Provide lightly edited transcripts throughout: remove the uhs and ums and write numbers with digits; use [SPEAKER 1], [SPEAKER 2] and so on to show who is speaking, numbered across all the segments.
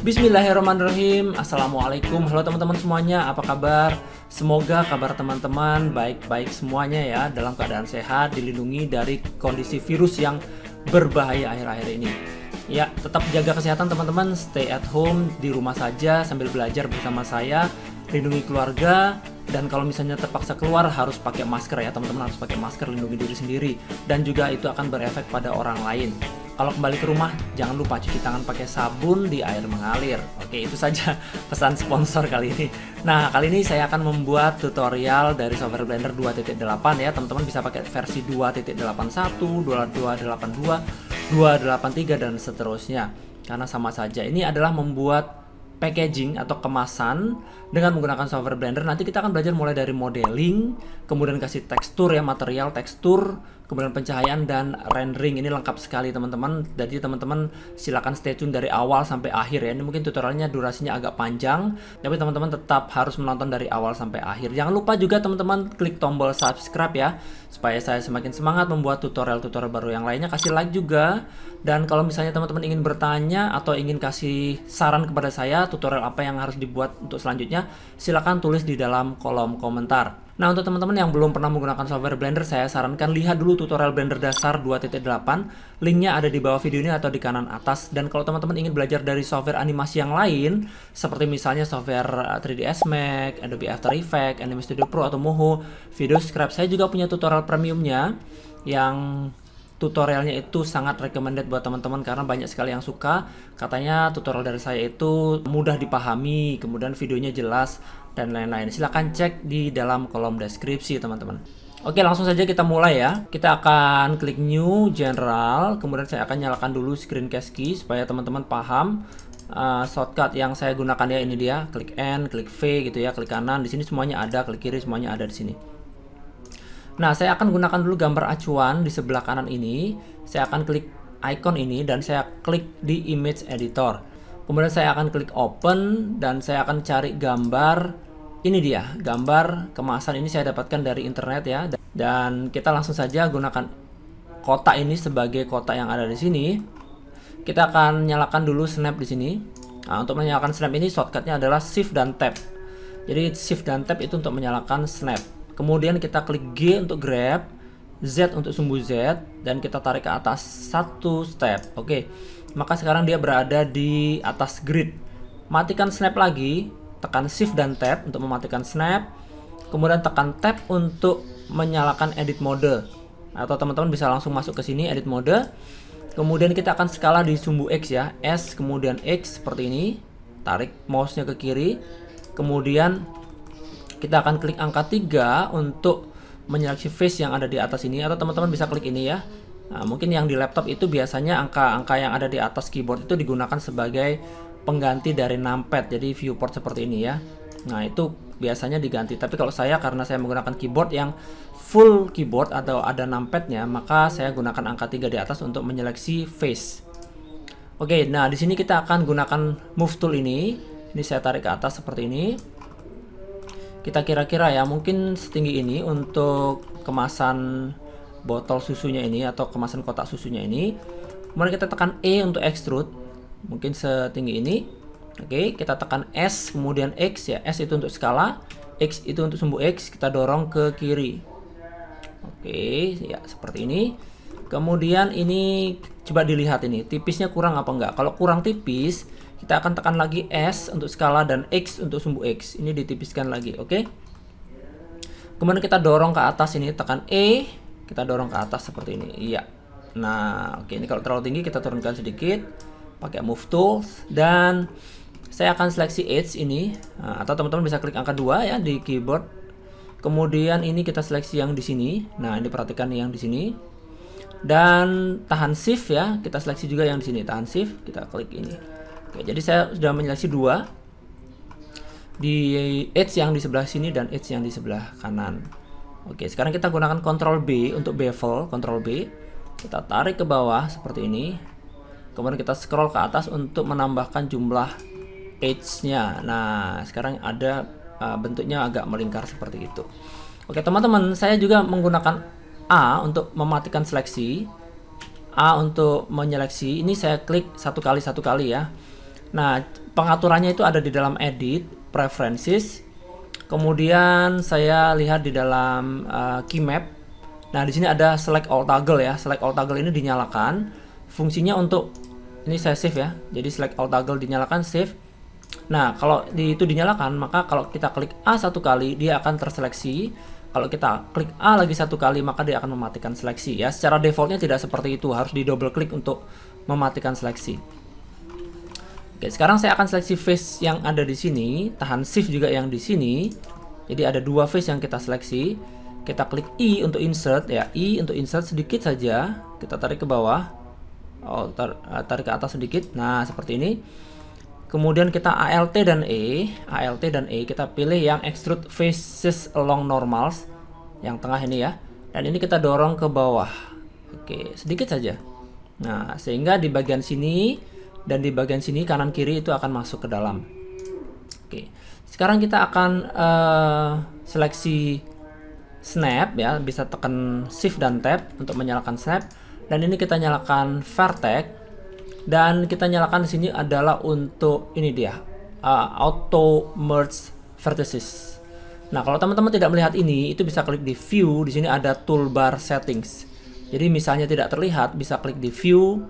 [SPEAKER 1] Bismillahirrahmanirrahim. Assalamualaikum. Halo teman-teman semuanya, apa kabar? Semoga kabar teman-teman baik-baik semuanya ya, dalam keadaan sehat, dilindungi dari kondisi virus yang berbahaya akhir-akhir ini. Ya, tetap jaga kesehatan teman-teman, stay at home, di rumah saja sambil belajar bersama saya, lindungi keluarga, dan kalau misalnya terpaksa keluar harus pakai masker ya teman-teman, harus pakai masker, lindungi diri sendiri, dan juga itu akan berefek pada orang lain. Kalau kembali ke rumah, jangan lupa cuci tangan pakai sabun di air mengalir. Oke, itu saja pesan sponsor kali ini. Nah, kali ini saya akan membuat tutorial dari software Blender 2.8 ya. Teman-teman bisa pakai versi 2.81, 2.82, 2.83 dan seterusnya. Karena sama saja. Ini adalah membuat packaging atau kemasan dengan menggunakan software Blender. Nanti kita akan belajar mulai dari modeling, kemudian kasih tekstur ya, material tekstur, kemudian pencahayaan dan rendering. Ini lengkap sekali teman-teman. Jadi teman-teman silakan stay tune dari awal sampai akhir ya. Ini mungkin tutorialnya durasinya agak panjang, tapi teman-teman tetap harus menonton dari awal sampai akhir. Jangan lupa juga teman-teman klik tombol subscribe ya, supaya saya semakin semangat membuat tutorial-tutorial baru yang lainnya. Kasih like juga. Dan kalau misalnya teman-teman ingin bertanya atau ingin kasih saran kepada saya tutorial apa yang harus dibuat untuk selanjutnya, silakan tulis di dalam kolom komentar. Nah, untuk teman-teman yang belum pernah menggunakan software Blender, saya sarankan lihat dulu tutorial Blender dasar 2.8. Linknya ada di bawah video ini atau di kanan atas. Dan kalau teman-teman ingin belajar dari software animasi yang lain, seperti misalnya software 3ds Max, Adobe After Effects, Anime Studio Pro atau Moho, Video Scrap, saya juga punya tutorial premiumnya yang tutorialnya itu sangat recommended buat teman-teman karena banyak sekali yang suka. Katanya tutorial dari saya itu mudah dipahami, kemudian videonya jelas dan lain-lain. Silahkan cek di dalam kolom deskripsi teman-teman. Oke, langsung saja kita mulai ya. Kita akan klik new, general, kemudian saya akan nyalakan dulu screencast key supaya teman-teman paham. Shortcut yang saya gunakan ya, ini dia, klik N, klik V gitu ya, klik kanan. Di sini semuanya ada, klik kiri semuanya ada di sini. Nah, saya akan gunakan dulu gambar acuan di sebelah kanan ini. Saya akan klik icon ini dan saya klik di image editor. Kemudian saya akan klik open dan saya akan cari gambar. Ini dia, gambar kemasan ini saya dapatkan dari internet ya. Dan kita langsung saja gunakan kotak ini sebagai kotak yang ada di sini. Kita akan nyalakan dulu snap di sini. Nah, untuk menyalakan snap ini shortcutnya adalah shift dan tab. Jadi shift dan tab itu untuk menyalakan snap. Kemudian kita klik G untuk grab, Z untuk sumbu Z, dan kita tarik ke atas satu step. Oke, maka sekarang dia berada di atas grid. Matikan snap lagi, tekan shift dan tab untuk mematikan snap. Kemudian tekan tab untuk menyalakan edit mode. Atau teman-teman bisa langsung masuk ke sini edit mode. Kemudian kita akan skala di sumbu X ya, S kemudian X seperti ini. Tarik mouse-nya ke kiri. Kemudian kita akan klik angka 3 untuk menyeleksi face yang ada di atas ini, atau teman-teman bisa klik ini ya. Nah, mungkin yang di laptop itu biasanya angka-angka yang ada di atas keyboard itu digunakan sebagai pengganti dari numpad, jadi viewport seperti ini ya. Nah, itu biasanya diganti, tapi kalau saya karena saya menggunakan keyboard yang full keyboard atau ada numpadnya, maka saya gunakan angka 3 di atas untuk menyeleksi face. Oke, nah di sini kita akan gunakan move tool ini. Ini saya tarik ke atas seperti ini. Kita kira-kira ya, mungkin setinggi ini untuk kemasan botol susunya ini atau kemasan kotak susunya ini. Kemudian kita tekan E untuk extrude, mungkin setinggi ini. Oke, kita tekan S kemudian X ya, S itu untuk skala, X itu untuk sumbu X, kita dorong ke kiri. Oke, ya seperti ini. Kemudian ini coba dilihat ini, tipisnya kurang apa enggak. Kalau kurang tipis, kita akan tekan lagi S untuk skala dan X untuk sumbu X. Ini ditipiskan lagi, oke? Kemudian kita dorong ke atas ini, tekan E, kita dorong ke atas seperti ini. Iya. Nah, oke, ini kalau terlalu tinggi kita turunkan sedikit pakai move tool, dan saya akan seleksi edge ini. Nah, atau teman-teman bisa klik angka 2 ya di keyboard. Kemudian ini kita seleksi yang di sini. Nah, ini perhatikan yang di sini. Dan tahan shift ya, kita seleksi juga yang di sini. Tahan shift, kita klik ini. Oke, jadi saya sudah menyeleksi 2 di edge yang di sebelah sini dan edge yang di sebelah kanan. Oke, sekarang kita gunakan Ctrl B untuk bevel, Ctrl B. Kita tarik ke bawah seperti ini. Kemudian kita scroll ke atas untuk menambahkan jumlah edge-nya. Nah, sekarang ada bentuknya agak melingkar seperti itu. Oke, teman-teman, saya juga menggunakan A untuk mematikan seleksi. A untuk menyeleksi, ini saya klik satu kali ya. Nah, pengaturannya itu ada di dalam edit, preferences. Kemudian saya lihat di dalam key map. Nah, di sini ada select all toggle ya. Select all toggle ini dinyalakan. Fungsinya untuk ini saya save ya. Jadi select all toggle dinyalakan, save. Nah, kalau itu dinyalakan, maka kalau kita klik A satu kali, dia akan terseleksi. Kalau kita klik A lagi satu kali, maka dia akan mematikan seleksi ya. Secara defaultnya tidak seperti itu, harus di double klik untuk mematikan seleksi. Oke, sekarang saya akan seleksi face yang ada di sini, tahan shift juga yang di sini. Jadi ada dua face yang kita seleksi. Kita klik I untuk insert ya, I untuk insert sedikit saja. Kita tarik ke bawah. Oh, tarik ke atas sedikit. Nah, seperti ini. Kemudian kita ALT dan E kita pilih yang extrude faces along normals, yang tengah ini ya. Dan ini kita dorong ke bawah. Oke, sedikit saja. Nah, sehingga di bagian sini dan di bagian sini kanan kiri itu akan masuk ke dalam. Oke, sekarang kita akan seleksi snap ya, bisa tekan shift dan tab untuk menyalakan snap. Dan ini kita nyalakan vertex. Dan kita nyalakan di sini adalah untuk ini dia, auto merge vertices. Nah, kalau teman-teman tidak melihat ini, itu bisa klik di view. Di sini ada toolbar settings. Jadi misalnya tidak terlihat, bisa klik di view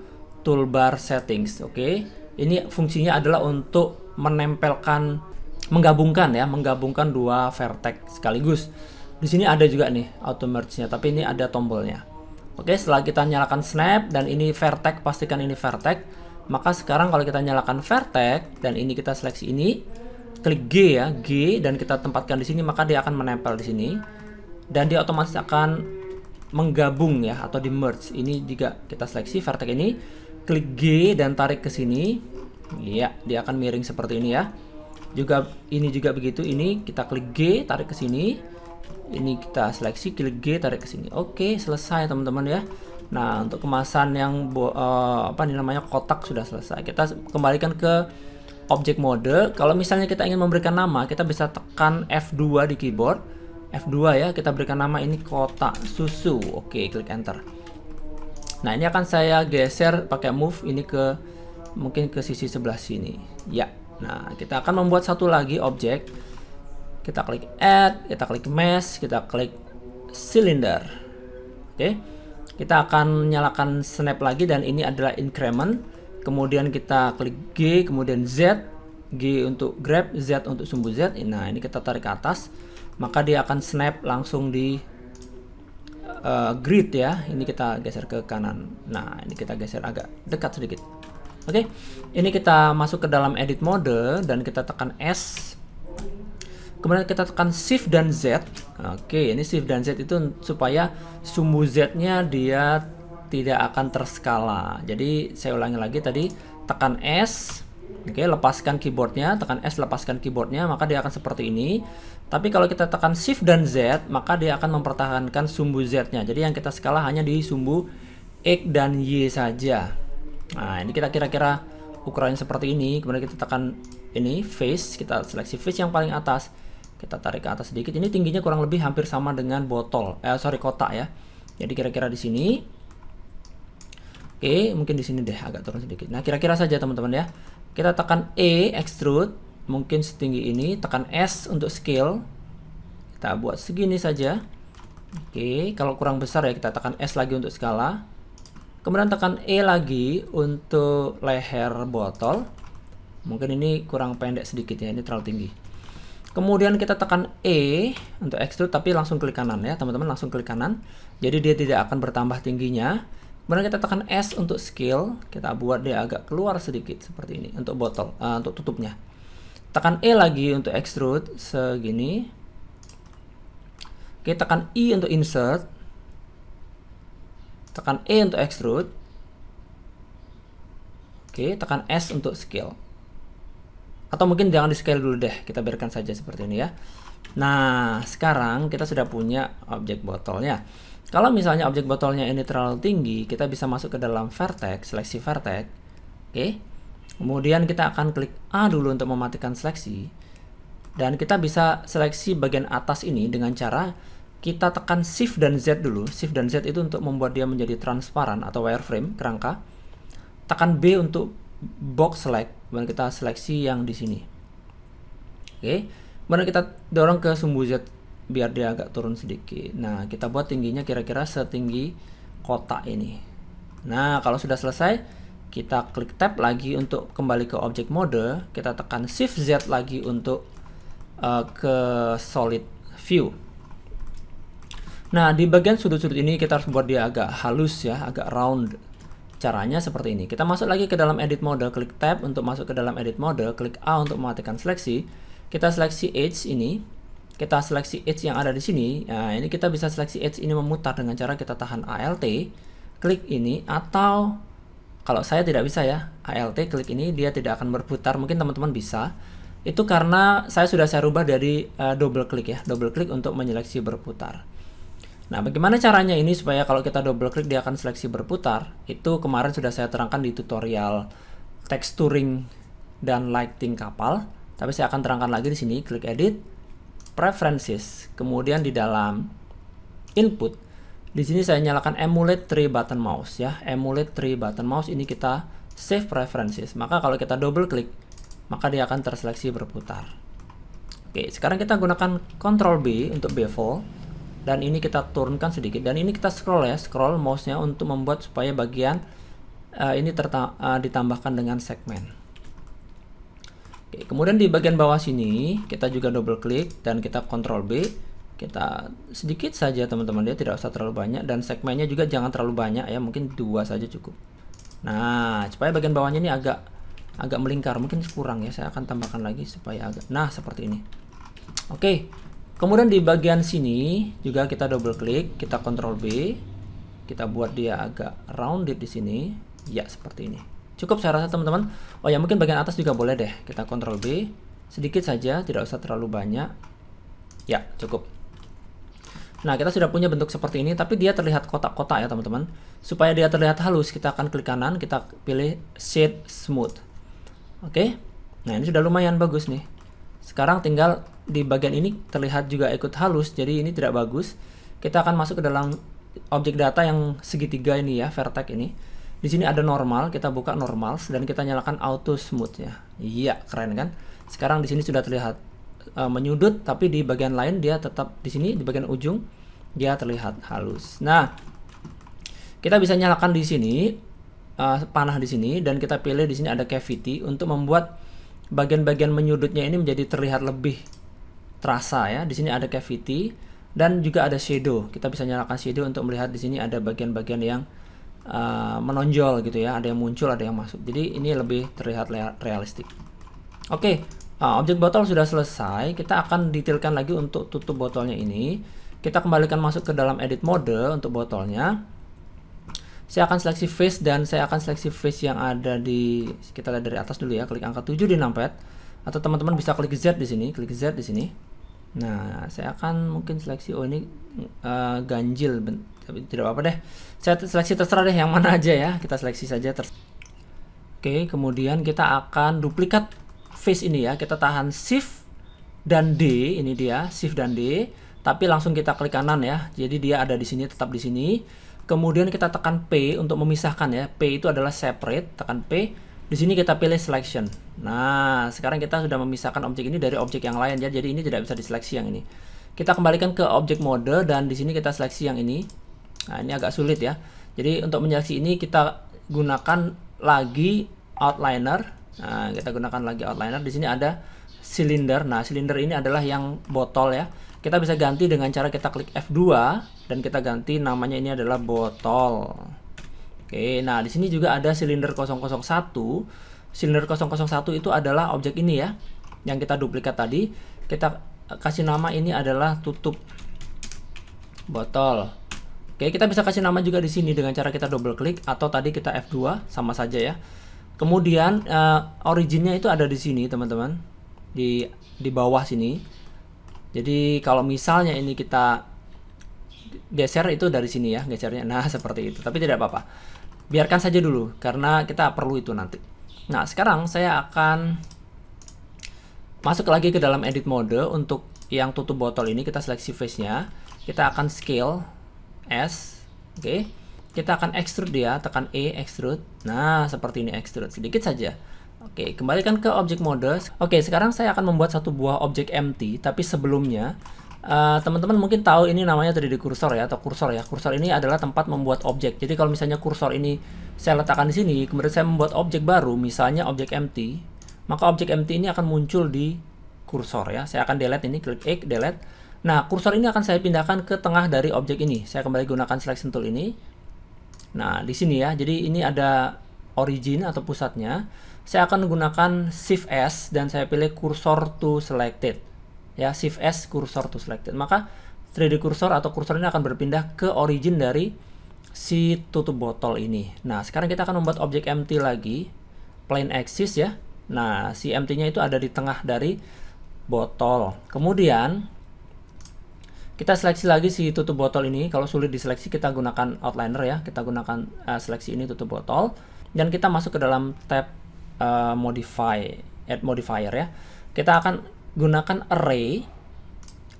[SPEAKER 1] toolbar settings. Oke, ini fungsinya adalah untuk menempelkan, menggabungkan dua vertex sekaligus. Di sini ada juga nih auto merge-nya, tapi ini ada tombolnya. Oke, setelah kita nyalakan snap dan ini vertex, pastikan ini vertex, maka sekarang kalau kita nyalakan vertex dan ini kita seleksi ini, klik G ya, G, dan kita tempatkan di sini, maka dia akan menempel di sini dan dia otomatis akan menggabung ya, atau di merge. Ini juga kita seleksi vertex ini, klik G dan tarik ke sini. Iya, dia akan miring seperti ini ya. Juga ini juga begitu, ini kita klik G, tarik ke sini. Ini kita seleksi, klik G, tarik ke sini. Oke, selesai teman-teman ya. Nah, untuk kemasan yang apa nih namanya, kotak sudah selesai. Kita kembalikan ke object mode. Kalau misalnya kita ingin memberikan nama, kita bisa tekan F2 di keyboard. F2 ya, kita berikan nama ini kotak susu. Oke, klik enter. Nah, ini akan saya geser pakai move ini ke mungkin ke sisi sebelah sini. Ya. Nah, kita akan membuat satu lagi objek. Kita klik add, kita klik mesh, kita klik cylinder. Oke, kita akan nyalakan snap lagi dan ini adalah increment. Kemudian kita klik G, kemudian Z, G untuk grab, Z untuk sumbu Z. Nah, ini kita tarik ke atas, maka dia akan snap langsung di grid ya. Ini kita geser ke kanan. Nah, ini kita geser agak dekat sedikit. Oke, ini kita masuk ke dalam edit mode dan kita tekan S. Kemudian kita tekan shift dan Z. Oke, ini shift dan Z itu supaya sumbu Z-nya dia tidak akan terskala. Jadi saya ulangi lagi tadi, tekan S. Oke, lepaskan keyboardnya, tekan S, lepaskan keyboardnya, maka dia akan seperti ini. Tapi kalau kita tekan shift dan Z, maka dia akan mempertahankan sumbu Z-nya. Jadi yang kita skala hanya di sumbu X dan Y saja. Nah, ini kita kira-kira ukurannya seperti ini. Kemudian kita tekan ini face, kita seleksi face yang paling atas. Kita tarik ke atas sedikit. Ini tingginya kurang lebih hampir sama dengan botol. Kotak ya. Jadi kira-kira di sini. Oke, mungkin di sini deh agak turun sedikit. Nah, kira-kira saja teman-teman ya. Kita tekan E extrude, mungkin setinggi ini. Tekan S untuk scale. Kita buat segini saja. Oke, kalau kurang besar ya kita tekan S lagi untuk skala. Kemudian tekan E lagi untuk leher botol. Mungkin ini kurang pendek sedikit ya, ini terlalu tinggi. Kemudian kita tekan E untuk extrude, tapi langsung klik kanan ya teman-teman, langsung klik kanan. Jadi dia tidak akan bertambah tingginya. Kemudian kita tekan S untuk scale, kita buat dia agak keluar sedikit seperti ini untuk botol, untuk tutupnya. Tekan E lagi untuk extrude segini. Kita tekan I untuk insert. Tekan E untuk extrude. Oke, tekan S untuk scale. Atau mungkin jangan di scale dulu deh, kita biarkan saja seperti ini ya. Nah, sekarang kita sudah punya objek botolnya. Kalau misalnya objek botolnya ini terlalu tinggi, kita bisa masuk ke dalam vertex, seleksi vertex. Oke. Kemudian kita akan klik A dulu untuk mematikan seleksi. Dan kita bisa seleksi bagian atas ini dengan cara kita tekan shift dan Z dulu. Shift dan Z itu untuk membuat dia menjadi transparan atau wireframe, kerangka. Tekan B untuk box select, kemudian kita seleksi yang di sini. Oke, kemudian kita dorong ke sumbu Z biar dia agak turun sedikit. Nah, kita buat tingginya kira-kira setinggi kotak ini. Nah, kalau sudah selesai, kita klik tab lagi untuk kembali ke object mode. Kita tekan shift Z lagi untuk ke solid view. Nah, di bagian sudut-sudut ini kita harus buat dia agak halus ya, agak round. Caranya seperti ini. Kita masuk lagi ke dalam edit mode, klik tab untuk masuk ke dalam edit mode, klik A untuk mematikan seleksi. Kita seleksi edge ini. Kita seleksi edge yang ada di sini. Nah, ini kita bisa seleksi edge ini memutar dengan cara kita tahan Alt, klik ini, atau kalau saya tidak bisa ya, Alt klik ini dia tidak akan berputar. Mungkin teman-teman bisa. Itu karena saya rubah dari double klik ya, double klik untuk menyeleksi berputar. Nah, bagaimana caranya ini supaya kalau kita double klik dia akan seleksi berputar? Itu kemarin sudah saya terangkan di tutorial texturing dan lighting kapal. Tapi saya akan terangkan lagi di sini, klik edit, preferences, kemudian di dalam input. Di sini saya nyalakan emulate 3 button mouse ya. Emulate 3 button mouse ini kita save preferences. Maka kalau kita double klik, maka dia akan terseleksi berputar. Oke, sekarang kita gunakan Ctrl B untuk bevel. Dan ini kita turunkan sedikit. Dan ini kita scroll ya, scroll mouse-nya untuk membuat supaya bagian ini ditambahkan dengan segmen. Oke, kemudian di bagian bawah sini kita juga double klik dan kita Ctrl B. Kita sedikit saja teman-teman, dia tidak usah terlalu banyak, dan segmennya juga jangan terlalu banyak ya, mungkin 2 saja cukup. Nah, supaya bagian bawahnya ini agak melingkar, mungkin kurang ya, saya akan tambahkan lagi supaya agak, nah seperti ini. Oke, kemudian di bagian sini juga kita double klik, kita Ctrl B, kita buat dia agak rounded di sini, ya seperti ini. Cukup saya rasa teman-teman. Oh ya, mungkin bagian atas juga boleh deh, kita Ctrl B, sedikit saja, tidak usah terlalu banyak. Ya, cukup. Nah, kita sudah punya bentuk seperti ini, tapi dia terlihat kotak-kotak ya teman-teman. Supaya dia terlihat halus, kita akan klik kanan, kita pilih Shade Smooth. Oke, nah ini sudah lumayan bagus nih. Sekarang tinggal di bagian ini terlihat juga ikut halus, jadi ini tidak bagus. Kita akan masuk ke dalam objek data yang segitiga ini ya, vertex ini. Di sini ada normal, kita buka normal dan kita nyalakan auto smooth ya. Iya, keren kan? Sekarang di sini sudah terlihat menyudut, tapi di bagian lain dia tetap di sini, di bagian ujung dia terlihat halus. Nah, kita bisa nyalakan di sini panah di sini, dan kita pilih di sini ada cavity untuk membuat bagian-bagian menyudutnya ini menjadi terlihat lebih terasa ya. Di sini ada cavity dan juga ada shadow. Kita bisa nyalakan shadow untuk melihat di sini ada bagian-bagian yang menonjol gitu ya, ada yang muncul, ada yang masuk. Jadi ini lebih terlihat realistik. Oke. Objek botol sudah selesai. Kita akan detailkan lagi untuk tutup botolnya ini. Kita kembalikan masuk ke dalam edit mode untuk botolnya. Saya akan seleksi face, dan saya akan seleksi face yang ada di, kita lihat dari atas dulu ya, klik angka 7 di numpad, atau teman-teman bisa klik Z di sini, klik Z di sini. Nah, saya akan mungkin seleksi, oh ini ganjil, tapi tidak apa-apa deh. Saya seleksi terserah deh yang mana aja ya, kita seleksi saja. Oke, kemudian kita akan duplikat face ini ya, kita tahan Shift dan D, ini dia Shift dan D, tapi langsung kita klik kanan ya, jadi dia ada di sini, tetap di sini. Kemudian kita tekan P untuk memisahkan ya, P itu adalah separate, tekan P, di sini kita pilih selection. Nah, sekarang kita sudah memisahkan objek ini dari objek yang lain ya, jadi ini tidak bisa diseleksi yang ini. Kita kembalikan ke objek mode dan di sini kita seleksi yang ini. Nah, ini agak sulit ya, jadi untuk menyeleksi ini kita gunakan lagi outliner. Nah, kita gunakan lagi outliner. Di sini ada silinder. Nah, silinder ini adalah yang botol ya. Kita bisa ganti dengan cara kita klik F2 dan kita ganti namanya, ini adalah botol. Oke, nah di sini juga ada silinder 001. Silinder 001 itu adalah objek ini ya, yang kita duplikat tadi. Kita kasih nama ini adalah tutup botol. Oke, kita bisa kasih nama juga di sini dengan cara kita double klik atau tadi kita F2, sama saja ya. Kemudian originnya itu ada di sini teman-teman, di bawah sini. Jadi kalau misalnya ini kita geser itu dari sini ya, gesernya. Nah seperti itu, tapi tidak apa-apa, biarkan saja dulu karena kita perlu itu nanti. Nah sekarang saya akan masuk lagi ke dalam edit mode. Untuk yang tutup botol ini kita seleksi face-nya, kita akan scale S, oke. Kita akan extrude dia, tekan E, extrude. Nah, seperti ini, extrude sedikit saja. Oke, kembalikan ke objek mode. Oke, sekarang saya akan membuat satu buah objek empty, tapi sebelumnya teman-teman mungkin tahu ini namanya 3D cursor ya, atau kursor ya. Kursor ini adalah tempat membuat objek. Jadi kalau misalnya kursor ini saya letakkan di sini, kemudian saya membuat objek baru, misalnya objek empty, maka objek empty ini akan muncul di kursor ya. Saya akan delete ini, klik X, delete. Nah, kursor ini akan saya pindahkan ke tengah dari objek ini. Saya kembali gunakan selection tool ini. Nah, di sini ya. Jadi ini ada origin atau pusatnya. Saya akan menggunakan Shift S dan saya pilih cursor to selected. Ya, Shift S cursor to selected. Maka 3D cursor atau kursor ini akan berpindah ke origin dari si tutup botol ini. Nah, sekarang kita akan membuat objek empty lagi, plain axis ya. Nah, si empty-nya itu ada di tengah dari botol. Kemudian kita seleksi lagi si tutup botol ini. Kalau sulit diseleksi, kita gunakan outliner ya. Kita gunakan seleksi ini tutup botol dan kita masuk ke dalam tab modify, add modifier ya. Kita akan gunakan array.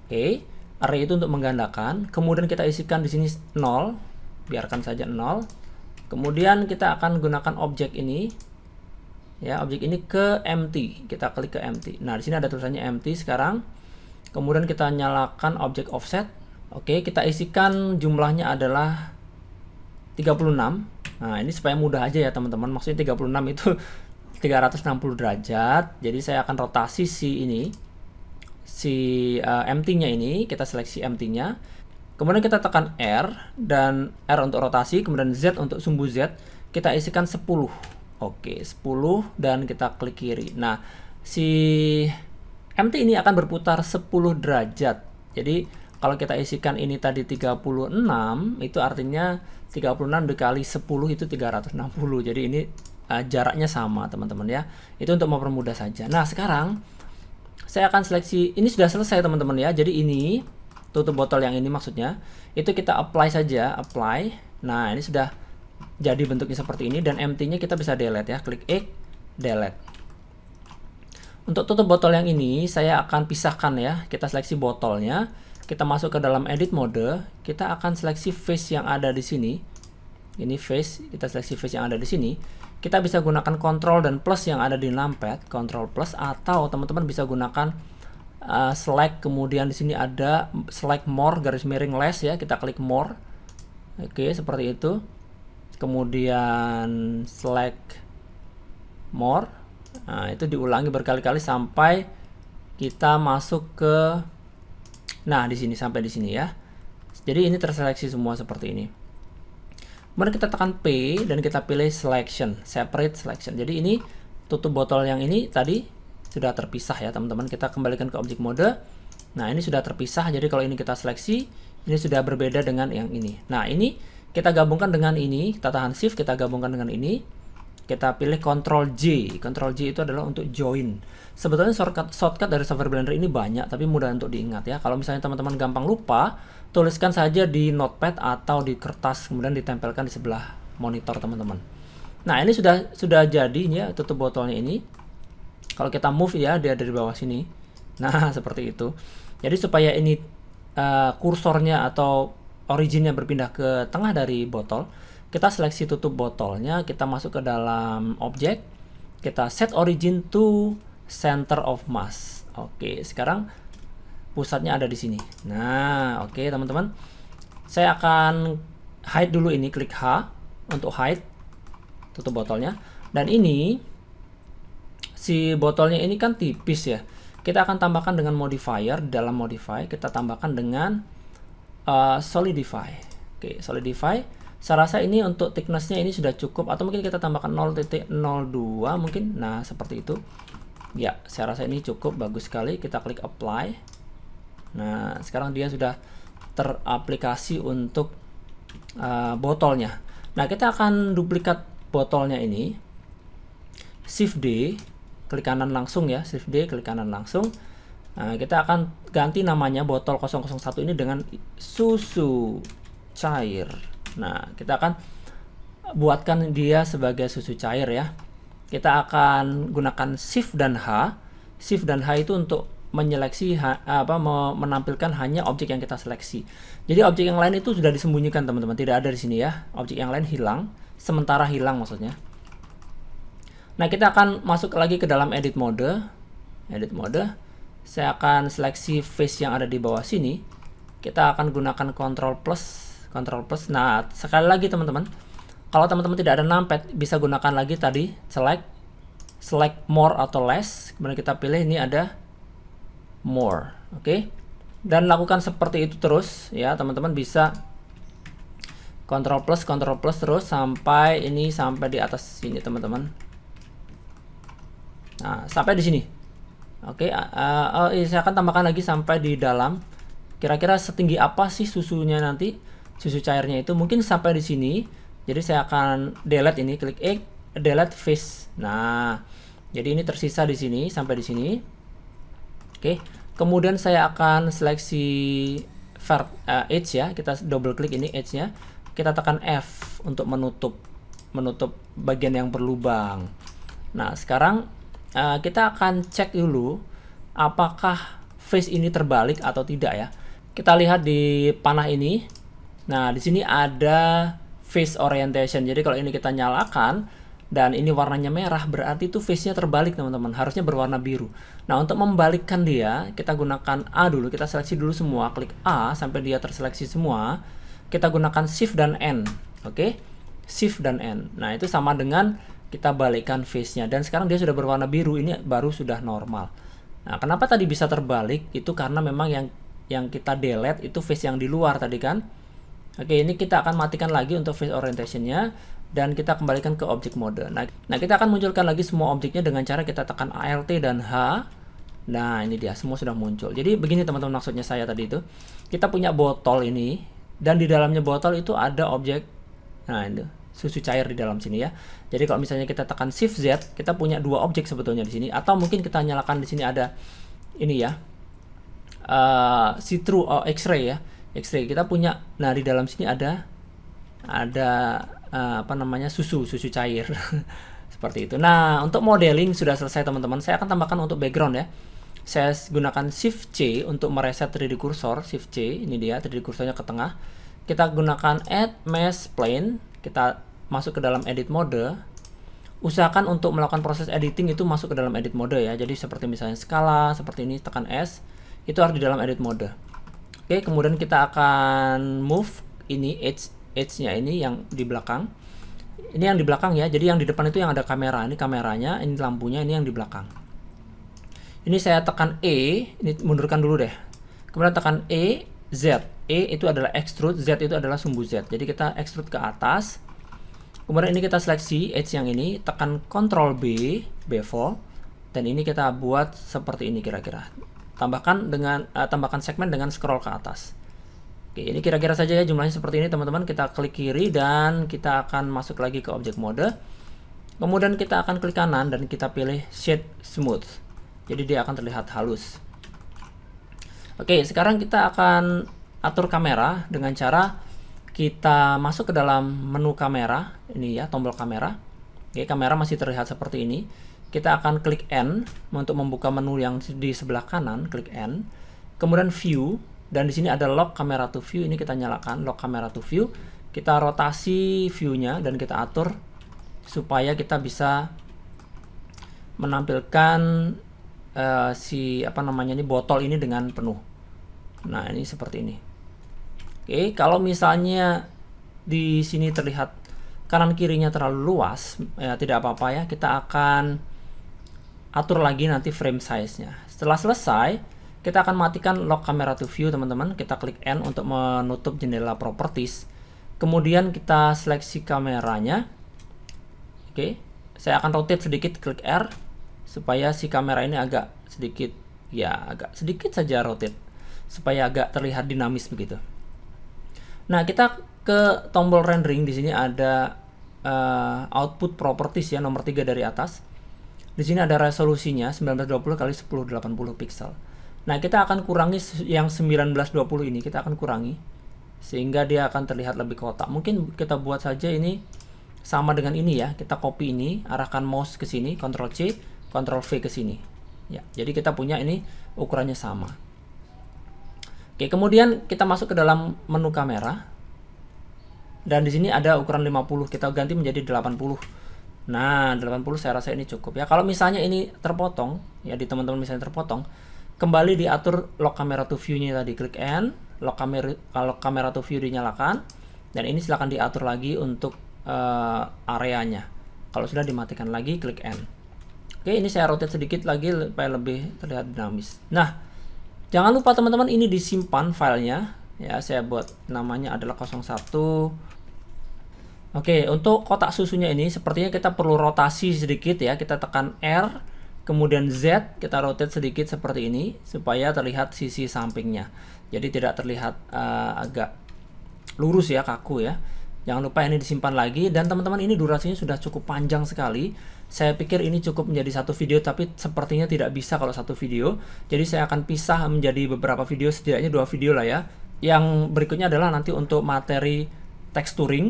[SPEAKER 1] Oke, array itu untuk menggandakan. Kemudian kita isikan di sini 0, biarkan saja 0. Kemudian kita akan gunakan objek ini. Ya, objek ini ke empty. Kita klik ke empty. Nah, di sini ada tulisannya empty sekarang. Kemudian kita nyalakan objek offset. Oke, kita isikan jumlahnya adalah 36. Nah, ini supaya mudah aja ya, teman-teman. Maksudnya 36 itu 360 derajat. Jadi saya akan rotasi si empty-nya ini. Kita seleksi empty-nya. Kemudian kita tekan R dan R untuk rotasi, kemudian Z untuk sumbu Z. Kita isikan 10. Oke, 10 dan kita klik kiri. Nah, si empty ini akan berputar 10 derajat. Jadi kalau kita isikan ini tadi 36, itu artinya 36 dikali 10 itu 360. Jadi ini jaraknya sama, teman-teman ya. Itu untuk mempermudah saja. Nah, sekarang saya akan seleksi. Ini sudah selesai, teman-teman ya. Jadi ini tutup botol yang ini maksudnya. Itu kita apply saja, apply. Nah, ini sudah jadi bentuknya seperti ini dan empty-nya kita bisa delete ya. Klik X, delete. Untuk tutup botol yang ini saya akan pisahkan ya. Kita seleksi botolnya. Kita masuk ke dalam edit mode. Kita akan seleksi face yang ada di sini. Ini face, kita seleksi face yang ada di sini. Kita bisa gunakan Ctrl dan plus yang ada di numpad, Ctrl plus, atau teman-teman bisa gunakan select. Kemudian di sini ada select more garis miring less ya. Kita klik more. Oke, seperti itu. Kemudian select more. Nah, itu diulangi berkali-kali sampai kita masuk ke, nah di sini, sampai di sini ya. Jadi ini terseleksi semua seperti ini. Kemudian kita tekan P dan kita pilih selection, separate selection. Jadi ini tutup botol yang ini tadi sudah terpisah ya, teman-teman. Kita kembalikan ke objek mode. Nah, ini sudah terpisah. Jadi kalau ini kita seleksi, ini sudah berbeda dengan yang ini. Nah, ini kita gabungkan dengan ini. Kita tahan shift, kita gabungkan dengan ini. Kita pilih Ctrl J. Ctrl J itu adalah untuk join. Sebetulnya shortcut dari software Blender ini banyak, tapi mudah untuk diingat ya. Kalau misalnya teman-teman gampang lupa, tuliskan saja di notepad atau di kertas, kemudian ditempelkan di sebelah monitor teman-teman. Nah, ini sudah jadi ya tutup botolnya ini. Kalau kita move ya, dia dari bawah sini. Nah, seperti itu. Jadi supaya ini kursornya atau originnya berpindah ke tengah dari botol, kita seleksi tutup botolnya, kita masuk ke dalam objek, kita set origin to center of mass. Oke, sekarang pusatnya ada di sini. Nah, oke teman-teman. Saya akan hide dulu ini, klik H untuk hide tutup botolnya. Dan ini si botolnya ini kan tipis ya. Kita akan tambahkan dengan modifier. Dalam modify kita tambahkan dengan solidify. Oke, solidify. Saya rasa ini untuk thicknessnya ini sudah cukup, atau mungkin kita tambahkan 0.02 mungkin. Nah, seperti itu. Ya, saya rasa ini cukup, bagus sekali. Kita klik apply. Nah, sekarang dia sudah teraplikasi untuk botolnya. Nah, kita akan duplikat botolnya ini. Shift D, klik kanan langsung ya. Shift D, klik kanan langsung. Nah, kita akan ganti namanya botol 001 ini dengan susu cair. Nah, kita akan buatkan dia sebagai susu cair ya. Kita akan gunakan Shift dan H. Shift dan H itu untuk menyeleksi menampilkan hanya objek yang kita seleksi. Jadi objek yang lain itu sudah disembunyikan, teman-teman. Tidak ada di sini ya. Objek yang lain hilang, sementara hilang maksudnya. Nah, kita akan masuk lagi ke dalam edit mode. Edit mode. Saya akan seleksi face yang ada di bawah sini. Kita akan gunakan Ctrl plus. Nah, sekali lagi teman-teman, kalau teman-teman tidak ada numpad, bisa gunakan lagi tadi select more atau less. Kemudian kita pilih ini ada more. Oke. Dan lakukan seperti itu terus ya, teman-teman bisa Ctrl plus terus sampai di atas sini, teman-teman. Nah, sampai di sini. Oke, saya akan tambahkan lagi sampai di dalam. Kira-kira setinggi apa sih susunya nanti? Susu cairnya itu mungkin sampai di sini. Jadi saya akan delete ini, klik X, delete face. Nah, jadi ini tersisa di sini sampai di sini. Oke. Kemudian saya akan seleksi edge ya. Kita double klik ini edge-nya. Kita tekan F untuk menutup bagian yang berlubang. Nah, sekarang kita akan cek dulu apakah face ini terbalik atau tidak ya. Kita lihat di panah ini. Nah, di sini ada face orientation. Jadi kalau ini kita nyalakan dan ini warnanya merah, berarti itu face-nya terbalik, teman-teman. Harusnya berwarna biru. Nah, untuk membalikkan dia, kita gunakan A dulu. Kita seleksi dulu semua, klik A sampai dia terseleksi semua. Kita gunakan Shift dan N. Oke? Shift dan N. Nah, itu sama dengan kita balikkan face-nya, dan sekarang dia sudah berwarna biru. Ini baru sudah normal. Nah, kenapa tadi bisa terbalik? Itu karena memang yang kita delete itu face yang di luar tadi kan. Oke, ini kita akan matikan lagi untuk face orientation-nya dan kita kembalikan ke object mode. Nah, kita akan munculkan lagi semua objeknya dengan cara kita tekan Alt dan H. Nah, ini dia, semua sudah muncul. Jadi begini teman-teman, maksudnya saya tadi itu, kita punya botol ini dan di dalamnya botol itu ada objek. Nah, ini susu cair di dalam sini ya. Jadi kalau misalnya kita tekan Shift Z, kita punya dua objek sebetulnya di sini. Atau mungkin kita nyalakan di sini ada ini ya, see-through X-ray ya. X-ray kita punya. Nah, di dalam sini ada apa namanya, susu cair. Seperti itu. Nah, untuk modeling sudah selesai teman-teman. Saya akan tambahkan untuk background ya. Saya gunakan Shift C untuk mereset 3D cursor. Shift C, ini dia 3D cursornya ke tengah. Kita gunakan Add Mesh Plane. Kita masuk ke dalam edit mode. Usahakan untuk melakukan proses editing itu masuk ke dalam edit mode ya. Jadi seperti misalnya skala seperti ini, tekan S, itu harus di dalam edit mode. Oke, kemudian kita akan move ini edge-nya ini yang di belakang. Ini yang di belakang ya. Jadi yang di depan itu yang ada kamera. Ini kameranya, ini lampunya, ini yang di belakang. Ini saya tekan E, ini mundurkan dulu deh. Kemudian tekan E, Z. E itu adalah extrude, Z itu adalah sumbu Z. Jadi kita extrude ke atas. Kemudian ini kita seleksi edge yang ini, tekan Ctrl B, bevel, dan ini kita buat seperti ini kira-kira. Tambahkan segmen dengan scroll ke atas. Oke, ini kira-kira saja ya jumlahnya seperti ini teman-teman. Kita klik kiri dan kita akan masuk lagi ke object mode. Kemudian kita akan klik kanan dan kita pilih Shade Smooth. Jadi dia akan terlihat halus. Oke, sekarang kita akan atur kamera dengan cara kita masuk ke dalam menu kamera. Ini ya, tombol kamera. Oke, kamera masih terlihat seperti ini. Kita akan klik N untuk membuka menu yang di sebelah kanan, klik N. Kemudian View, dan di sini ada Lock Camera to View, ini kita nyalakan, Lock Camera to View. Kita rotasi view-nya dan kita atur supaya kita bisa menampilkan botol ini dengan penuh. Nah, ini seperti ini. Oke, kalau misalnya di sini terlihat kanan kirinya terlalu luas, ya tidak apa-apa ya. Kita akan atur lagi nanti frame size-nya. Setelah selesai, kita akan matikan Lock Camera to View, teman-teman. Kita klik N untuk menutup jendela properties. Kemudian kita seleksi kameranya. Oke, saya akan rotate sedikit, klik R supaya si kamera ini agak sedikit saja rotate supaya agak terlihat dinamis begitu. Nah, kita ke tombol rendering. Di sini ada output properties ya, nomor 3 dari atas. Di sini ada resolusinya 1920 x 1080 pixel. Nah, kita akan kurangi yang 1920 ini, kita akan kurangi sehingga dia akan terlihat lebih kotak. Mungkin kita buat saja ini sama dengan ini ya. Kita copy ini, arahkan mouse ke sini, Ctrl C, Ctrl V ke sini. Ya, jadi kita punya ini ukurannya sama. Oke, kemudian kita masuk ke dalam menu kamera. Dan di sini ada ukuran 50, kita ganti menjadi 80. Nah, 80 saya rasa ini cukup ya. Kalau misalnya ini terpotong, ya di teman-teman misalnya terpotong, kembali diatur lock camera to view-nya tadi, klik N, lock camera to view dinyalakan, dan ini silahkan diatur lagi untuk areanya. Kalau sudah dimatikan lagi, klik N. Oke, ini saya rotate sedikit lagi supaya lebih terlihat dinamis. Nah, jangan lupa teman-teman ini disimpan filenya. Ya, saya buat namanya adalah 01. Oke, untuk kotak susunya ini sepertinya kita perlu rotasi sedikit ya. Kita tekan R, kemudian Z, kita rotate sedikit seperti ini supaya terlihat sisi sampingnya. Jadi tidak terlihat agak lurus ya, kaku ya. Jangan lupa ini disimpan lagi, dan teman-teman ini durasinya sudah cukup panjang sekali. Saya pikir ini cukup menjadi satu video, tapi sepertinya tidak bisa kalau satu video. Jadi saya akan pisah menjadi beberapa video, setidaknya 2 video lah ya. Yang berikutnya adalah nanti untuk materi texturing,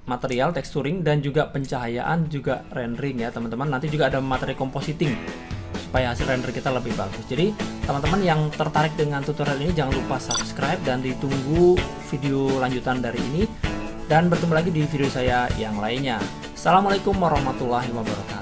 [SPEAKER 1] material texturing, dan juga pencahayaan, juga rendering ya teman-teman. Nanti juga ada materi compositing supaya hasil render kita lebih bagus. Jadi teman-teman yang tertarik dengan tutorial ini jangan lupa subscribe dan ditunggu video lanjutan dari ini, dan bertemu lagi di video saya yang lainnya. Assalamualaikum warahmatullahi wabarakatuh.